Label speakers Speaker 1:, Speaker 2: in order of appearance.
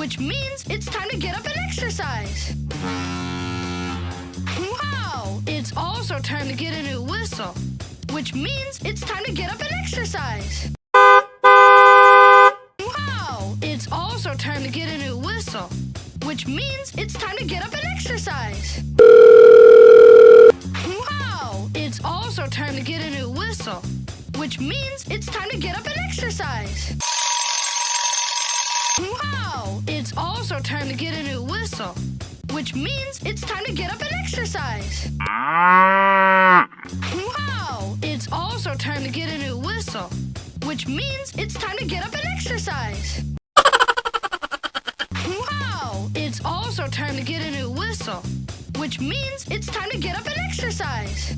Speaker 1: which means it's time to get up and exercise. Wow! It's also time to get a new whistle, which means it's time to get up and exercise. Wow! It's also time to get a new whistle, which means it's time to get up and exercise. Wow! It's also time to get a new whistle, which means it's time to get up and exercise. Wow! It's also time to get a new whistle, which means it's time to get up and exercise. Wow! It's also time to get a new whistle, which means it's time to get up and exercise. Wow! It's also time to get a new whistle, which means it's time to get up and exercise.